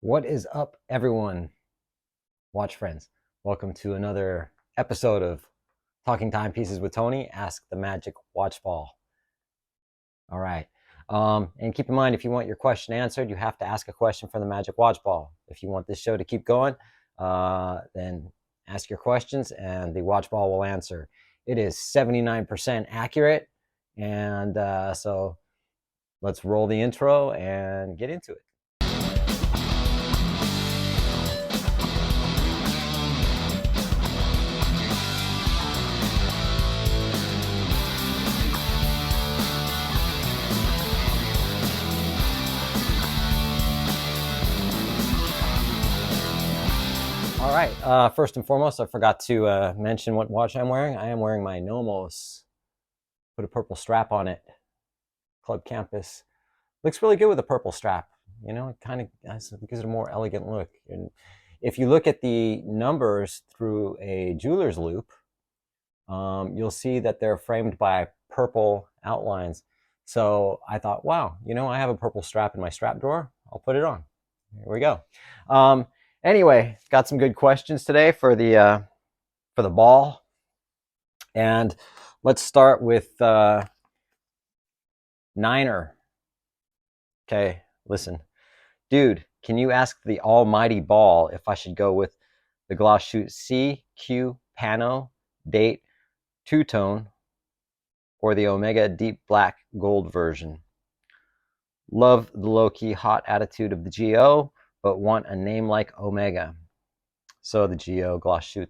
What is up, everyone? Watch friends. Welcome to another episode of Talking Timepieces with Tony. Ask the Magic Watch Ball. All right. And keep in mind, if you want your question answered, you have to ask a question for the Magic Watch Ball. If you want this show to keep going, then ask your questions and the Watch Ball will answer. It is 79% accurate. And so let's roll the intro and get into it. All right, first and foremost, I forgot to mention what watch I'm wearing. I am wearing my Nomos. Put a purple strap on it. Club Campus. Looks really good with a purple strap. You know, it kind of gives it a more elegant look. And if you look at the numbers through a jeweler's loop, you'll see that they're framed by purple outlines. So I thought, wow, you know, I have a purple strap in my strap drawer. I'll put it on. Here we go. Anyway, got some good questions today for the ball, and let's start with Niner. Okay, listen, dude, can you ask the almighty ball if I should go with the Glashütte CQ Pano Date two-tone or the Omega Deep Black Gold version? Love the low-key hot attitude of the GO, but want a name like Omega. So the GO Glashütte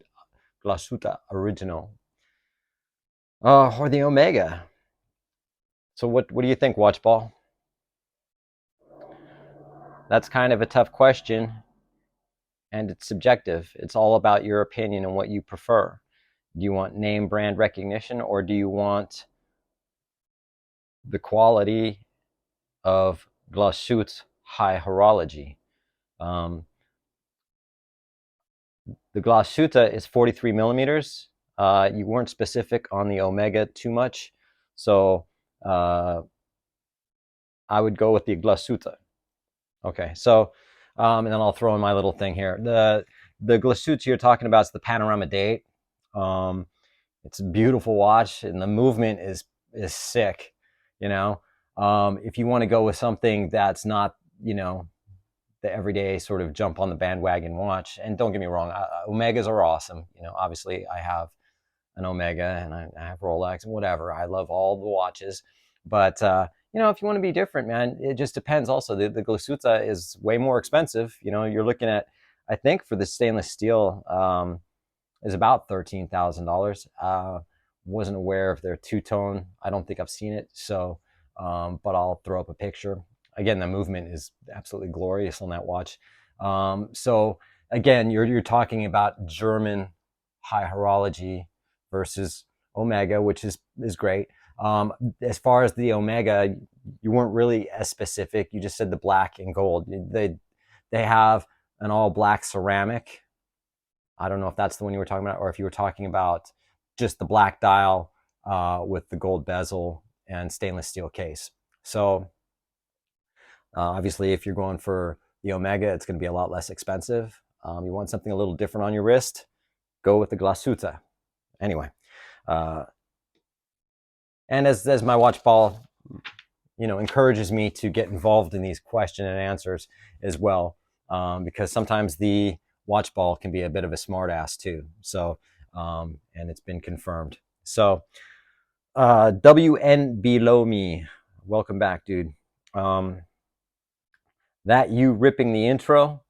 Original. Or the Omega. So what do you think, Watchball? That's kind of a tough question, and it's subjective. It's all about your opinion and what you prefer. Do you want name brand recognition, or do you want the quality of Glashütte's high horology? The Glashütte is 43 millimeters. You weren't specific on the Omega too much, so I would go with the Glashütte. Okay, so and then I'll throw in my little thing here. The Glashütte you're talking about is the Panorama Date. It's a beautiful watch, and the movement is sick. You know, if you want to go with something that's not, you know, the everyday sort of jump on the bandwagon watch, and don't get me wrong, Omegas are awesome. You know, obviously I have an Omega and I have Rolex and whatever. I love all the watches, but you know, if you want to be different, man, it just depends. Also, the Glashütte is way more expensive. You know, you're looking at, I think for the stainless steel is about $13,000. Wasn't aware of their two-tone. I don't think I've seen it, so but I'll throw up a picture. Again, the movement is absolutely glorious on that watch. So again, you're talking about German high horology versus Omega, which is great. As far as the Omega, you weren't really as specific. You just said the black and gold. They have an all black ceramic. I don't know if that's the one you were talking about, or if you were talking about just the black dial with the gold bezel and stainless steel case. So obviously, if you're going for the Omega, it's going to be a lot less expensive. You want something a little different on your wrist, go with the Glashütte. Anyway, and as my watch ball, you know, encourages me to get involved in these question and answers as well, because sometimes the watch ball can be a bit of a smart ass too. So, and it's been confirmed. So, WN below me, welcome back, dude. That you ripping the intro.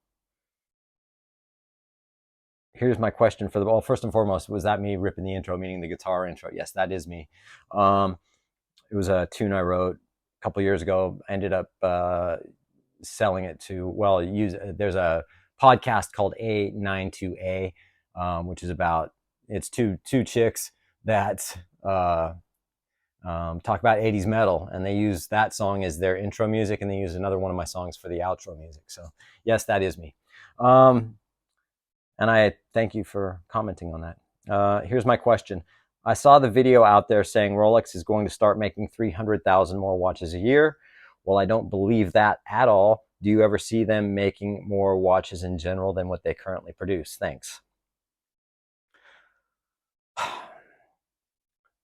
Here's my question for the ball. First and foremost, was that me ripping the intro, meaning the guitar intro? Yes, that is me. It was a tune I wrote a couple years ago. I ended up selling it to, well, there's a podcast called A92A, which is about, it's two chicks that talk about 80s metal, and they use that song as their intro music, and they use another one of my songs for the outro music. So yes, that is me. And I thank you for commenting on that. Here's my question. I saw the video out there saying Rolex is going to start making 300,000 more watches a year. Well, I don't believe that at all. Do you ever see them making more watches in general than what they currently produce? Thanks.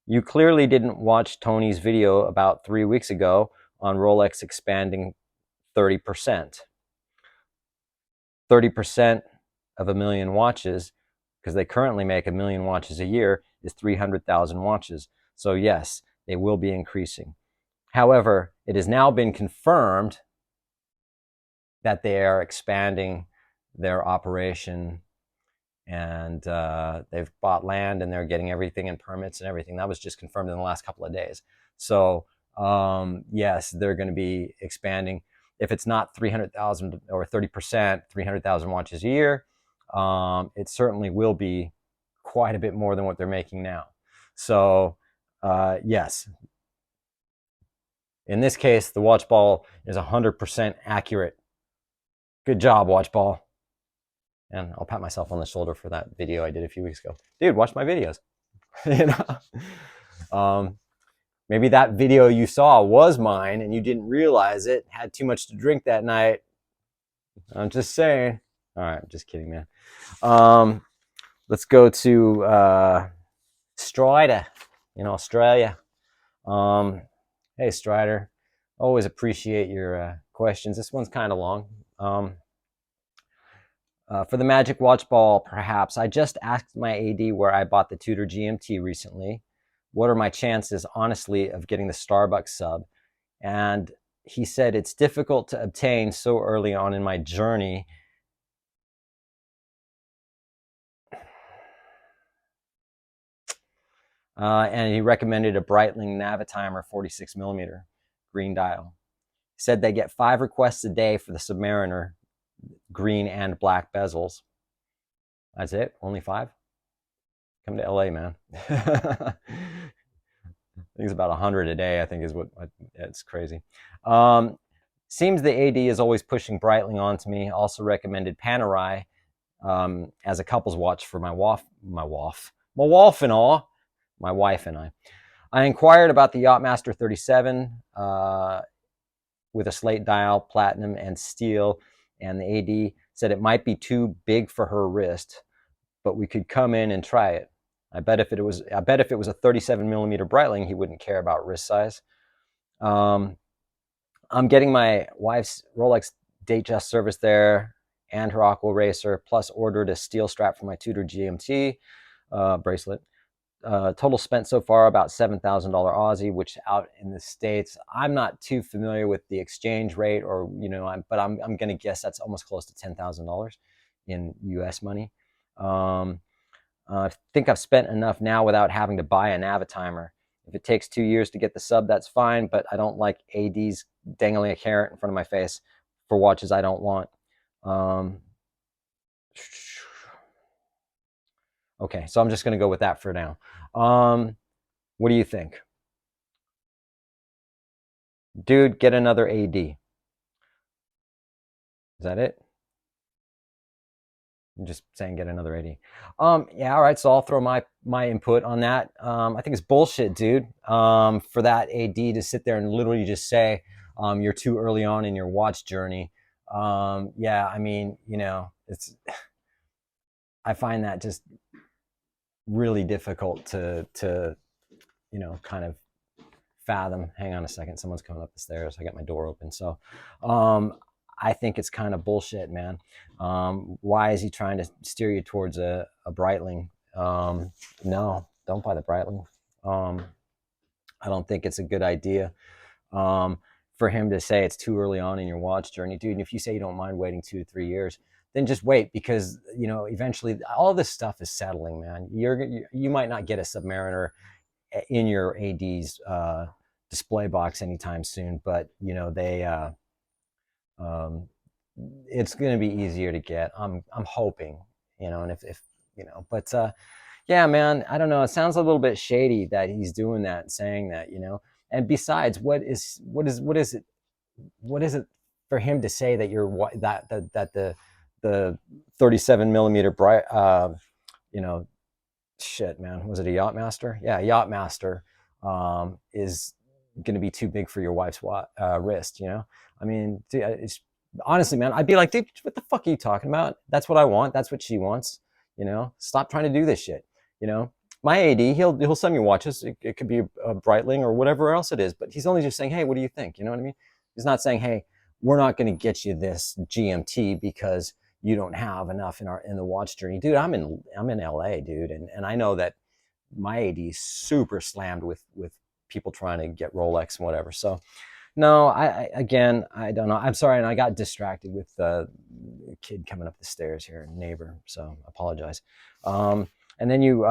You clearly didn't watch Tony's video about 3 weeks ago on Rolex expanding 30%. 30% of a million watches, because they currently make a million watches a year, is 300,000 watches. So yes, they will be increasing. However, it has now been confirmed that they are expanding their operation, and they've bought land and they're getting everything and permits and everything. That was just confirmed in the last couple of days. So yes, they're going to be expanding. If it's not 300,000 or 30%, 300,000 watches a year, it certainly will be quite a bit more than what they're making now. So yes, in this case, the watch ball is 100% accurate. Good job, watch ball. And I'll pat myself on the shoulder for that video I did a few weeks ago. Dude, watch my videos. You know, maybe that video you saw was mine and you didn't realize it. Had too much to drink that night. I'm just saying. All right, just kidding, man. Let's go to Strider in Australia. Hey, Strider. Always appreciate your questions. This one's kind of long. For the Magic Watch Ball, perhaps. I just asked my AD where I bought the Tudor GMT recently. What are my chances, honestly, of getting the Starbucks sub? And he said it's difficult to obtain so early on in my journey. And he recommended a Breitling Navitimer 46 millimeter green dial. He said they get 5 requests a day for the Submariner, green and black bezels. That's it? Only 5? Come to LA, man. I think it's about 100 a day, I think is what, it's crazy. Seems the AD is always pushing Breitling onto me. Also recommended Panerai as a couple's watch for my wife and I. I inquired about the Yachtmaster 37 with a slate dial, platinum, and steel, and the AD said it might be too big for her wrist, but we could come in and try it. I bet if it was a 37 millimeter Breitling, he wouldn't care about wrist size. I'm getting my wife's Rolex Datejust service there and her Aqua Racer, plus ordered a steel strap for my Tudor GMT bracelet. Total spent so far about $7,000 Aussie, which out in the States, I'm not too familiar with the exchange rate, or but I'm going to guess that's almost close to $10,000 in US money. I think I've spent enough now without having to buy a Navitimer. If it takes 2 years to get the sub, that's fine, but I don't like ADs dangling a carrot in front of my face for watches I don't want. Okay, so I'm just going to go with that for now. What do you think? Dude, get another AD. Is that it? I'm just saying get another AD. Yeah, all right, so I'll throw my input on that. I think it's bullshit, dude, for that AD to sit there and literally just say you're too early on in your watch journey. Yeah, I mean, it's I find that just really difficult to kind of fathom. Hang on a second, someone's coming up the stairs. I got my door open. So I think it's kind of bullshit, man. Why is he trying to steer you towards a Breitling? No, don't buy the Breitling. I don't think it's a good idea for him to say it's too early on in your watch journey. Dude, and if you say you don't mind waiting 2 to 3 years, then just wait, because eventually all this stuff is settling, man. You might not get a Submariner in your AD's display box anytime soon, but it's going to be easier to get. I'm hoping, and if but yeah, man, I don't know. It sounds a little bit shady that he's doing that and saying that, And besides, what is it for him to say that that the 37 millimeter bright, shit, man, was it a Yachtmaster? Yeah, Yachtmaster is going to be too big for your wife's wrist. I mean, honestly, man, I'd be like, dude, what the fuck are you talking about? That's what I want. That's what she wants. Stop trying to do this shit. You know, my AD, he'll send me watches. It could be a Breitling or whatever else it is, but he's only just saying, hey, what do you think? You know what I mean? He's not saying, hey, we're not going to get you this GMT because you don't have enough in the watch journey, dude. I'm in LA, dude, and I know that my AD is super slammed with people trying to get Rolex and whatever. So no, again, I don't know. I'm sorry, and I got distracted with the kid coming up the stairs here, neighbor. So I apologize. And then you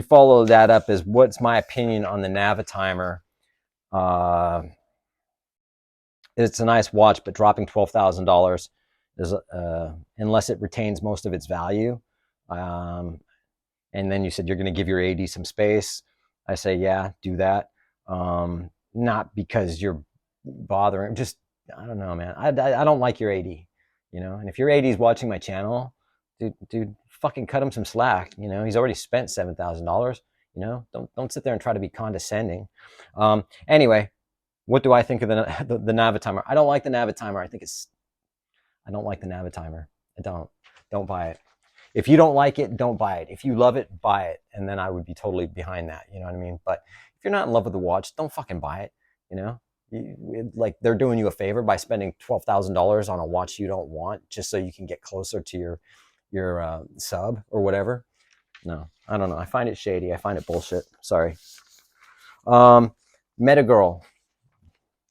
follow that up as what's my opinion on the Navitimer? Uh, it's a nice watch, but dropping $12,000 is unless it retains most of its value. And then you said you're going to give your AD some space. I say, yeah, do that. Not because you're bothering, just, I don't know, man. I don't like your AD, and if your AD is watching my channel, dude, fucking cut him some slack. He's already spent $7,000. Don't sit there and try to be condescending. Anyway, what do I think of the Navitimer? I don't like the Navitimer. I don't like the Navitimer. Don't buy it. If you don't like it, don't buy it. If you love it, buy it. And then I would be totally behind that. You know what I mean? But if you're not in love with the watch, don't fucking buy it. Like they're doing you a favor by spending $12,000 on a watch you don't want just so you can get closer to your sub or whatever. No, I don't know. I find it shady. I find it bullshit. Sorry. Metagirl.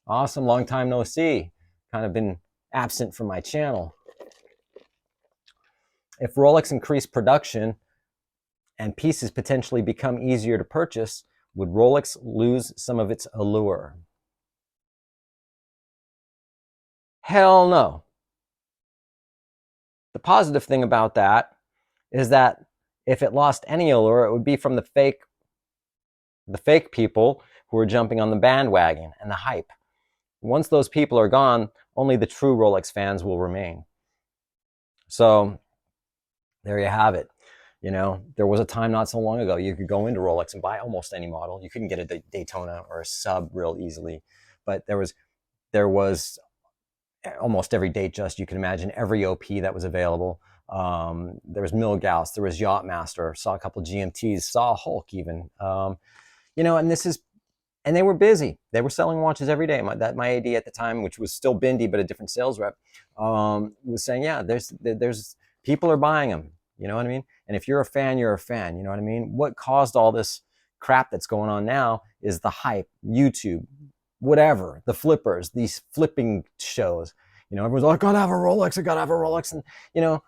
Awesome. Long time no see. Kind of been absent from my channel. If Rolex increased production and pieces potentially become easier to purchase, would Rolex lose some of its allure? Hell no. The positive thing about that is that if it lost any allure, it would be from the fake people who are jumping on the bandwagon and the hype. Once those people are gone, only the true Rolex fans will remain. So there you have it. There was a time not so long ago you could go into Rolex and buy almost any model. You couldn't get a Daytona or a sub real easily, but there was almost every Datejust you can imagine, every OP that was available. There was Milgauss, there was Yachtmaster, saw a couple GMTs, saw a Hulk even. And they were busy. They were selling watches every day. My AD at the time, which was still Bindi but a different sales rep, was saying, yeah, there's people are buying them. You know what I mean? And if you're a fan, you're a fan. You know what I mean? What caused all this crap that's going on now is the hype, YouTube, whatever, the flippers, these flipping shows. Everyone's like, I gotta have a Rolex, I gotta have a Rolex. And,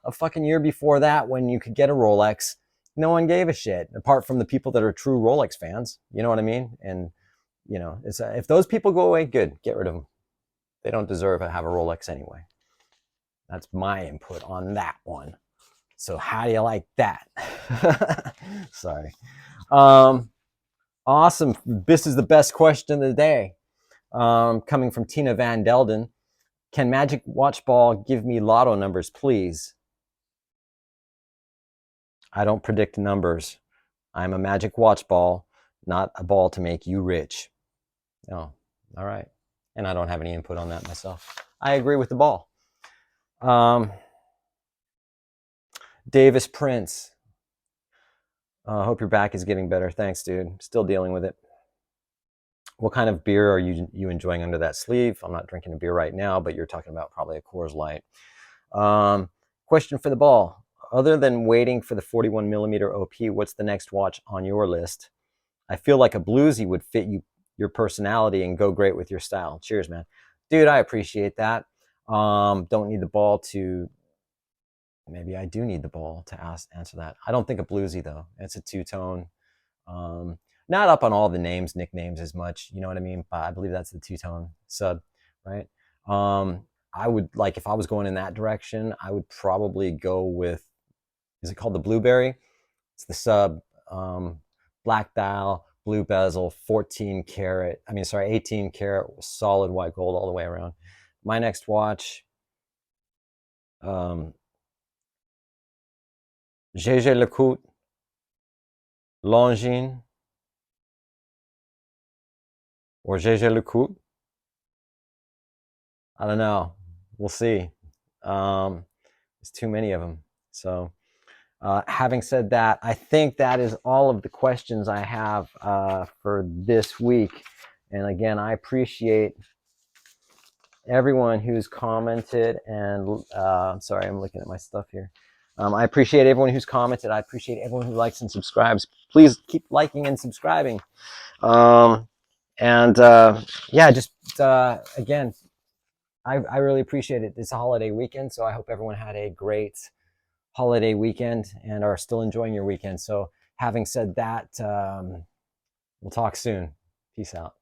a fucking year before that, when you could get a Rolex, no one gave a shit, apart from the people that are true Rolex fans. You know what I mean? And, if those people go away, good, get rid of them. They don't deserve to have a Rolex anyway. That's my input on that one. So how do you like that? Sorry. Awesome. This is the best question of the day. Coming from Tina Van Delden. Can Magic Watch Ball give me lotto numbers, please? I don't predict numbers. I'm a Magic Watch Ball, not a ball to make you rich. Oh, all right. And I don't have any input on that myself. I agree with the ball. Davis Prince. Hope your back is getting better. Thanks, dude. Still dealing with it. What kind of beer are you enjoying under that sleeve? I'm not drinking a beer right now, but you're talking about probably a Coors Light. Question for the ball. Other than waiting for the 41 millimeter OP, what's the next watch on your list? I feel like a bluesy would fit your personality and go great with your style. Cheers, man. Dude, I appreciate that. Don't need the ball to... Maybe I do need the ball to answer that. I don't think a bluesy, though. It's a two-tone. Not up on all the nicknames as much. You know what I mean? But I believe that's the two-tone sub, right? I would, like, if I was going in that direction, I would probably go with, is it called the Blueberry? It's the sub, black dial, blue bezel, 18 karat, solid white gold all the way around. My next watch, Jaeger LeCoultre, Longines, or Jaeger LeCoultre. I don't know. We'll see. There's too many of them. So having said that, I think that is all of the questions I have for this week. And again, I appreciate everyone who's commented. And I'm sorry, I'm looking at my stuff here. I appreciate everyone who's commented. I appreciate everyone who likes and subscribes. Please keep liking and subscribing. Yeah, just again, I really appreciate it. It's a holiday weekend, so I hope everyone had a great holiday weekend and are still enjoying your weekend. So having said that, we'll talk soon. Peace out.